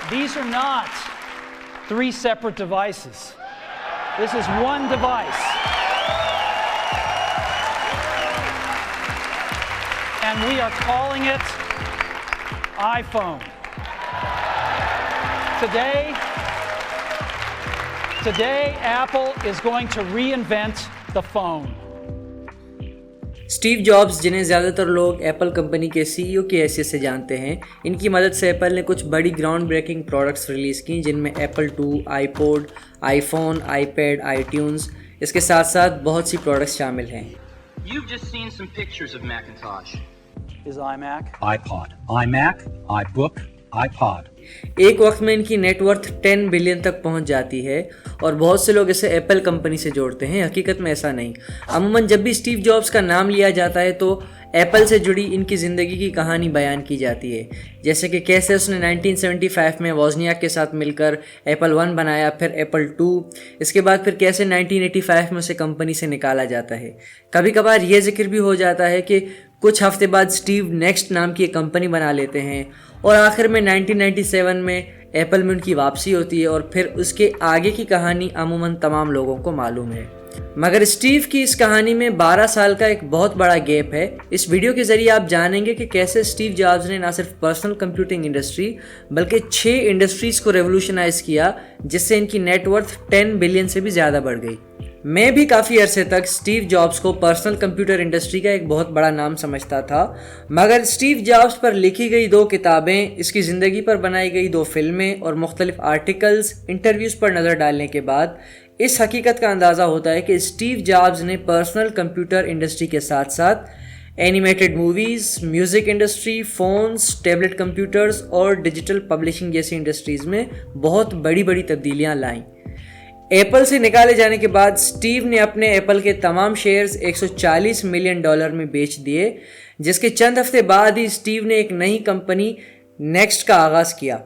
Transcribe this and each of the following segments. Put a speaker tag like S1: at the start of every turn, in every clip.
S1: These are not three separate devices. This is one device. And we are calling it iPhone. Today, Apple is going to reinvent the phone.
S2: Steve jobs, जिन्हें ज़्यादातर लोग Apple company के CEO की हैसियत से जानते हैं, इनकी मदद से एप्पल ने कुछ बड़ी ग्राउंड ब्रेकिंग प्रोडक्ट्स रिलीज़ की, जिनमें Apple II, iPod, iPhone, iPad, iTunes, इसके साथ साथ बहुत सी प्रोडक्ट्स शामिल हैं।
S3: You've just seen some pictures of Macintosh.
S1: Is iMac?
S4: iPod, iMac, iBook, iPod.
S2: एक वक्त में इनकी नेटवर्थ 10 बिलियन तक पहुंच जाती है और बहुत से लोग इसे एप्पल कंपनी से जोड़ते हैं। हकीकत में ऐसा नहीं। अमूमन जब भी स्टीव जॉब्स का नाम लिया जाता है तो एप्पल से जुड़ी इनकी ज़िंदगी की कहानी बयान की जाती है, जैसे कि कैसे उसने 1975 में वॉज़नियाक के साथ मिलकर एप्पल I बनाया, फिर एप्पल II, इसके बाद फिर कैसे 1985 में उसे कंपनी से निकाला जाता है। कभी कभार यह जिक्र भी हो जाता है कि कुछ हफ्ते बाद स्टीव नेक्स्ट नाम की एक कंपनी बना लेते हैं और आखिर में 1997 में एप्पल में उनकी वापसी होती है और फिर उसके आगे की कहानी अमूमन तमाम लोगों को मालूम है। मगर स्टीव की इस कहानी में 12 साल का एक बहुत बड़ा गैप है। इस वीडियो के जरिए आप जानेंगे कि कैसे स्टीव जॉब्स ने ना सिर्फ पर्सनल कंप्यूटिंग इंडस्ट्री बल्कि 6 इंडस्ट्रीज को रेवोल्यूशनाइज किया, जिससे इनकी नेटवर्थ 10 बिलियन से भी ज़्यादा बढ़ गई। मैं भी काफ़ी अरसे तक स्टीव जॉब्स को पर्सनल कंप्यूटर इंडस्ट्री का एक बहुत बड़ा नाम समझता था, मगर स्टीव जॉब्स पर लिखी गई 2 किताबें, इसकी ज़िंदगी पर बनाई गई 2 फिल्में और मुख्तलिफ आर्टिकल्स, इंटरव्यूज़ पर नज़र डालने के बाद इस हकीकत का अंदाज़ा होता है कि स्टीव जॉब्स ने पर्सनल कंप्यूटर इंडस्ट्री के साथ साथ animated movies, music industry, phones, tablet computers और डिजिटल पब्लिशिंग जैसी इंडस्ट्रीज़ में बहुत बड़ी बड़ी तब्दीलियाँ लाईं। एप्पल से निकाले जाने के बाद स्टीव ने अपने एप्पल के तमाम शेयर्स $140 मिलियन में बेच दिए, जिसके चंद हफ्ते बाद ही स्टीव ने एक नई कंपनी नेक्स्ट का आगाज़ किया।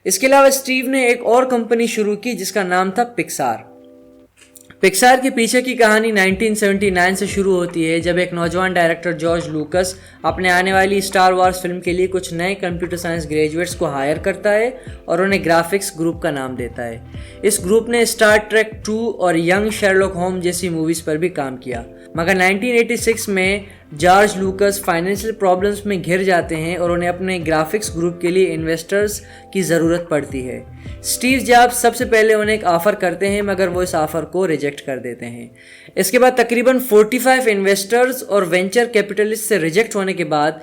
S2: इसके अलावा स्टीव ने एक और कंपनी शुरू की जिसका नाम था पिक्सार। पिक्सार के पीछे की कहानी 1979 से शुरू होती है, जब एक नौजवान डायरेक्टर जॉर्ज लूकस अपने आने वाली स्टार वॉर्स फिल्म के लिए कुछ नए कंप्यूटर साइंस ग्रेजुएट्स को हायर करता है और उन्हें ग्राफिक्स ग्रुप का नाम देता है। इस ग्रुप ने स्टार ट्रेक 2 और यंग शेरलॉक होम्स जैसी मूवीज़ पर भी काम किया, मगर 1986 में जॉर्ज लूकस फाइनेंशियल प्रॉब्लम्स में घिर जाते हैं और उन्हें अपने ग्राफिक्स ग्रुप के लिए इन्वेस्टर्स की ज़रूरत पड़ती है। स्टीव जॉब्स सबसे पहले उन्हें एक ऑफ़र करते हैं, मगर वो इस ऑफ़र को रिजेक्ट कर देते हैं। इसके बाद तकरीबन 45 इन्वेस्टर्स और वेंचर कैपिटलिस्ट से रिजेक्ट होने के बाद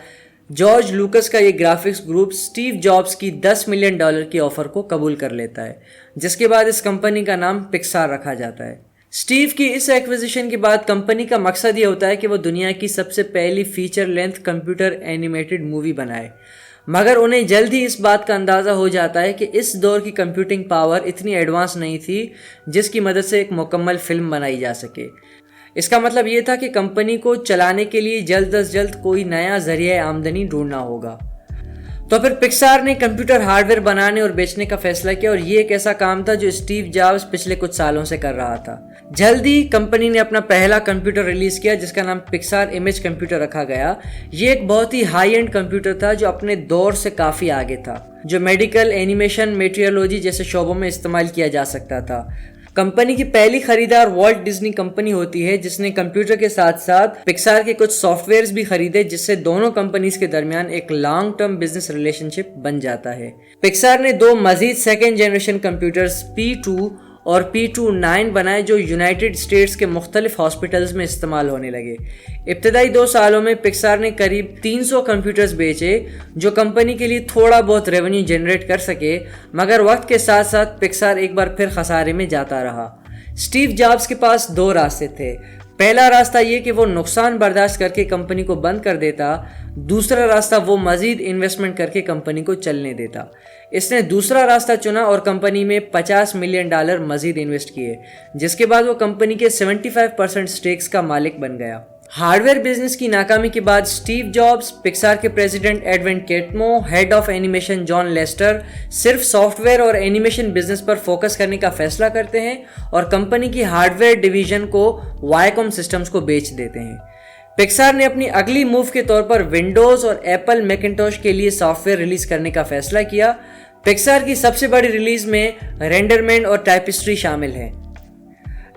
S2: जॉर्ज लूकस का ये ग्राफिक्स ग्रुप स्टीव जॉब्स की $10 मिलियन की ऑफ़र को कबूल कर लेता है, जिसके बाद इस कंपनी का नाम पिक्सार रखा जाता है। स्टीव की इस एक्विजिशन के बाद कंपनी का मकसद ये होता है कि वो दुनिया की सबसे पहली feature length computer animated movie बनाए, मगर उन्हें जल्द ही इस बात का अंदाज़ा हो जाता है कि इस दौर की कंप्यूटिंग पावर इतनी एडवांस नहीं थी जिसकी मदद से एक मुकम्मल फिल्म बनाई जा सके। इसका मतलब ये था कि कंपनी को चलाने के लिए जल्द अज जल्द कोई नया ज़रिया आमदनी ढूंढना होगा। तो फिर पिक्सार ने कंप्यूटर हार्डवेयर बनाने और बेचने का फैसला किया, और ये एक ऐसा काम था जो स्टीव जॉब्स पिछले कुछ सालों से कर रहा था। जल्दी कंपनी ने अपना पहला कंप्यूटर रिलीज़ किया जिसका नाम पिक्सार इमेज कंप्यूटर रखा गया। ये एक बहुत ही हाई एंड कंप्यूटर था जो अपने दौर से काफ़ी आगे था, जो मेडिकल, एनिमेशन, मेटेरियोलॉजी जैसे शोबों में इस्तेमाल किया जा सकता था। कंपनी की पहली खरीदार वॉल्ट डिज्नी कंपनी होती है, जिसने कंप्यूटर के साथ साथ पिक्सार के कुछ सॉफ्टवेयर्स भी खरीदे, जिससे दोनों कंपनीज के दरमियान एक लॉन्ग टर्म बिजनेस रिलेशनशिप बन जाता है। पिक्सार ने 2 मजीद सेकेंड जनरेशन कंप्यूटर्स P2 और P29 बनाए जो यूनाइटेड स्टेट्स के मुख्तलिफ हॉस्पिटल्स में इस्तेमाल होने लगे। इब्तदाई 2 सालों में पिक्सार ने करीब 300 कंप्यूटर्स बेचे जो कंपनी के लिए थोड़ा बहुत रेवेन्यू जनरेट कर सके, मगर वक्त के साथ साथ पिक्सार एक बार फिर खसारे में जाता रहा। स्टीव जॉब्स के पास 2 रास्ते थे। पहला रास्ता ये कि वो नुकसान बर्दाश्त करके कंपनी को बंद कर देता, दूसरा रास्ता वो मज़ीद इन्वेस्टमेंट करके कंपनी को चलने देता। इसने दूसरा रास्ता चुना और कंपनी में $50 मिलियन मज़ीद इन्वेस्ट किए, जिसके बाद वो कंपनी के 75% स्टेक्स का मालिक बन गया। हार्डवेयर बिजनेस की नाकामी के बाद स्टीव जॉब्स, पिक्सार के president Edwin Catmull, head of animation John Lasseter सिर्फ सॉफ्टवेयर और एनिमेशन बिजनेस पर फोकस करने का फैसला करते हैं और कंपनी की हार्डवेयर डिवीजन को वायकॉम सिस्टम्स को बेच देते हैं। पिक्सार ने अपनी अगली मूव के तौर पर विंडोज़ और एप्पल मैकिंटोश के लिए सॉफ्टवेयर रिलीज करने का फैसला किया, पिक्सार की सबसे बड़ी रिलीज में रेंडरमैन और टाइपिस्ट्री शामिल है।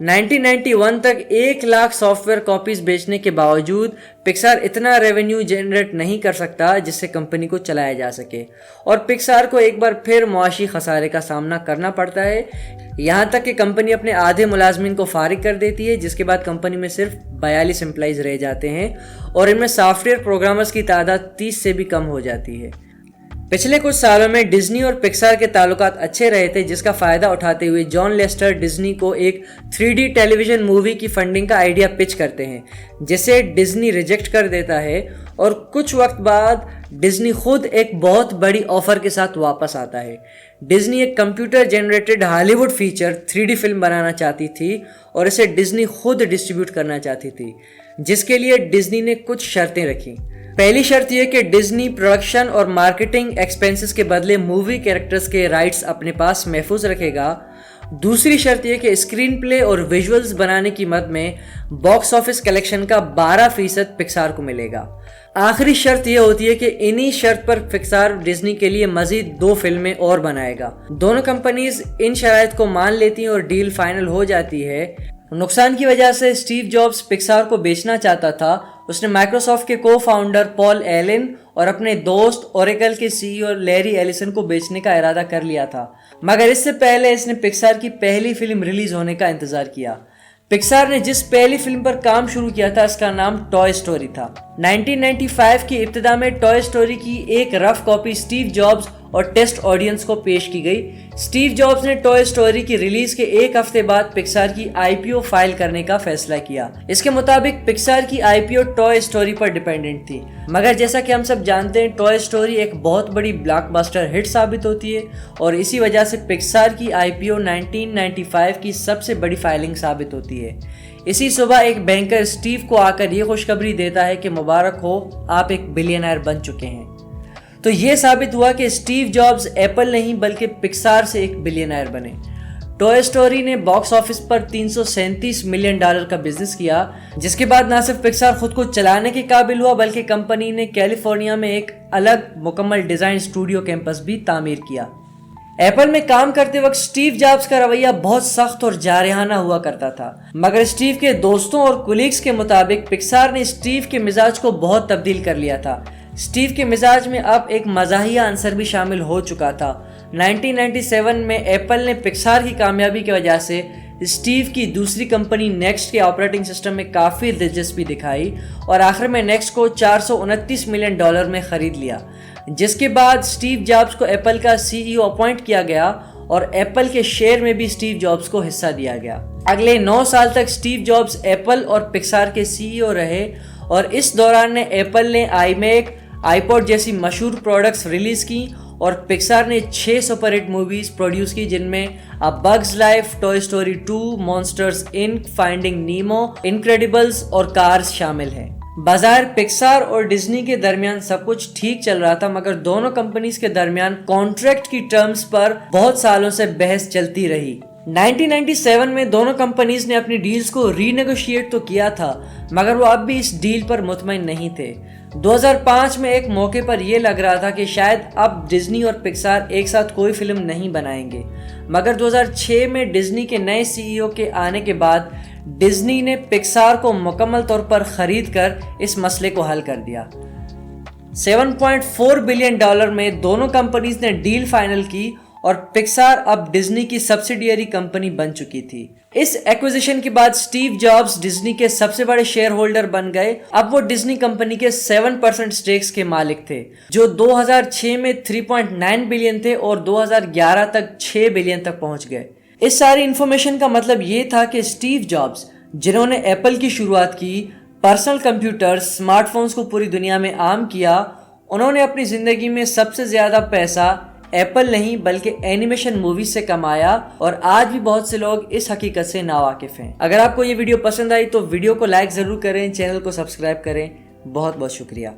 S2: 1991 तक 1 लाख सॉफ्टवेयर कॉपीज बेचने के बावजूद पिक्सार इतना रेवेन्यू जनरेट नहीं कर सकता जिससे कंपनी को चलाया जा सके, और पिक्सार को एक बार फिर मुआशी खसारे का सामना करना पड़ता है। यहाँ तक कि कंपनी अपने आधे मुलाजमीन को फारिग कर देती है, जिसके बाद कंपनी में सिर्फ 42 एम्प्लॉइज रह जाते हैं और इनमें सॉफ्टवेयर प्रोग्रामर्स की तादाद 30 से भी कम हो जाती है। पिछले कुछ सालों में डिज्नी और पिक्सार के ताल्लुकात अच्छे रहे थे, जिसका फ़ायदा उठाते हुए जॉन लेस्टर डिज्नी को एक 3D टेलीविज़न मूवी की फंडिंग का आइडिया पिच करते हैं, जिसे डिज्नी रिजेक्ट कर देता है और कुछ वक्त बाद डिज्नी खुद एक बहुत बड़ी ऑफर के साथ वापस आता है। डिज्नी एक computer generated Hollywood feature 3D film बनाना चाहती थी और इसे डिज्नी खुद डिस्ट्रीब्यूट करना चाहती थी, जिसके लिए डिज्नी ने कुछ शर्तें रखी। पहली शर्त यह कि डिज्नी प्रोडक्शन और मार्केटिंग एक्सपेंसेस के बदले मूवी कैरेक्टर्स के राइट्स अपने पास महफूज रखेगा। दूसरी शर्त यह कि स्क्रीन प्ले और विजुअल्स बनाने की मद में बॉक्स ऑफिस कलेक्शन का 12% पिक्सार को मिलेगा। आखिरी शर्त यह होती है कि इन्हीं शर्त पर पिक्सार डिज्नी के लिए मजीद 2 फिल्में और बनाएगा। दोनों कंपनीज इन शराइत को मान लेती हैं और डील फाइनल हो जाती है। नुकसान की वजह से स्टीव जॉब्स पिक्सार को बेचना चाहता था। उसने माइक्रोसॉफ्ट के को फाउंडर पॉल एलन और अपने दोस्त ओरेकल के सीईओ लैरी एलिसन को बेचने का इरादा कर लिया था, मगर इससे पहले इसने पिक्सार की पहली फिल्म रिलीज होने का इंतजार किया। पिक्सार ने जिस पहली फिल्म पर काम शुरू किया था उसका नाम टॉय स्टोरी था। 1995 की इब्तिदा में टॉय स्टोरी की एक रफ कॉपी स्टीव जॉब्स और टेस्ट ऑडियंस को पेश की गई। स्टीव जॉब्स ने टॉय स्टोरी की रिलीज के 1 हफ्ते बाद पिक्सार की आईपीओ फाइल करने का फैसला किया। इसके मुताबिक पिक्सार की आईपीओ टॉय स्टोरी पर डिपेंडेंट थी, मगर जैसा कि हम सब जानते हैं टॉय स्टोरी एक बहुत बड़ी ब्लॉकबस्टर हिट साबित होती है और इसी वजह से पिक्सार की आईपीओ 1995 की सबसे बड़ी फाइलिंग साबित होती है। इसी सुबह एक बैंकर स्टीव को आकर ये खुशखबरी देता है कि मुबारक हो, आप एक बिलियनर बन चुके हैं। तो ये साबित हुआ कि स्टीव जॉब्स एप्पल नहीं बल्कि पिक्सार से एक बिलियनर बने। टॉय स्टोरी ने बॉक्स ऑफिस पर $337 मिलियन का बिजनेस किया, जिसके बाद ना सिर्फ पिक्सार खुद को चलाने के काबिल हुआ बल्कि कंपनी ने कैलिफोर्निया में एक अलग मुकम्मल डिजाइन स्टूडियो कैंपस भी तामीर किया। एप्पल में काम करते वक्त स्टीव जॉब्स का रवैया बहुत सख्त और जारहाना हुआ करता था, मगर स्टीव के दोस्तों और कुलीग्स के मुताबिक पिक्सार ने स्टीव के मिजाज को बहुत तब्दील कर लिया था। स्टीव के मिजाज में अब एक मज़ाहिया अंसर भी शामिल हो चुका था। 1997 में एप्पल ने पिक्सार की कामयाबी की वजह से स्टीव की दूसरी कंपनी नेक्स्ट के ऑपरेटिंग सिस्टम में काफ़ी दिलचस्पी दिखाई और आखिर में नेक्स्ट को $429 मिलियन में ख़रीद लिया, जिसके बाद स्टीव जॉब्स को एप्पल का सीईओ अपॉइंट किया गया और एप्पल के शेयर में भी स्टीव जॉब्स को हिस्सा दिया गया। अगले 9 साल तक स्टीव जॉब्स एप्पल और पिक्सार के सीईओ रहे और इस दौरान एप्पल ने आईमैक, आईपॉड जैसी मशहूर प्रोडक्ट्स रिलीज की और पिक्सार ने 6 सुपरहिट मूवीज प्रोड्यूस की, जिनमें A Bug's Life, Toy Story 2, Monsters Inc, Finding Nemo, Incredibles और कार्स शामिल हैं। बाजार पिक्सार और डिज्नी के दरमियान सब कुछ ठीक चल रहा था, मगर दोनों कंपनीज के दरमियान कॉन्ट्रैक्ट की टर्म्स पर बहुत सालों से बहस चलती रही। 1997 में दोनों कंपनीज ने अपनी डील्स को रीनेगोशिएट तो किया था, मगर वो अब भी इस डील पर मुतमईन नहीं थे। 2005 में एक मौके पर यह लग रहा था कि शायद अब डिज्नी और पिक्सार एक साथ कोई फिल्म नहीं बनाएंगे, मगर 2006 में डिज्नी के नए सीईओ के आने के बाद डिज्नी ने पिक्सार को मुकम्मल तौर पर खरीद कर इस मसले को हल कर दिया। $7.4 बिलियन में दोनों कंपनीज ने डील फाइनल की और पिक्सार अब डिज्नी की सब्सिडियरी कंपनी बन चुकी थी। इस एक्विजिशन के बाद स्टीव जॉब्स डिज्नी के सबसे बड़े शेयर होल्डर बन गए। अब वो डिज्नी कंपनी के 7% स्टेक्स के मालिक थे, जो 2006 में 3.9 बिलियन थे और 2011 तक 6 बिलियन तक पहुंच गए। इस सारी इंफॉर्मेशन का मतलब ये था कि स्टीव जॉब्स, जिन्होंने एप्पल की शुरुआत की, पर्सनल कंप्यूटर्स, स्मार्टफोन्स को पूरी दुनिया में आम किया, उन्होंने अपनी जिंदगी में सबसे ज्यादा पैसा एप्पल नहीं बल्कि एनिमेशन मूवीज से कमाया और आज भी बहुत से लोग इस हकीकत से नावाकिफ हैं। अगर आपको ये वीडियो पसंद आई तो वीडियो को लाइक जरूर करें, चैनल को सब्सक्राइब करें। बहुत बहुत शुक्रिया।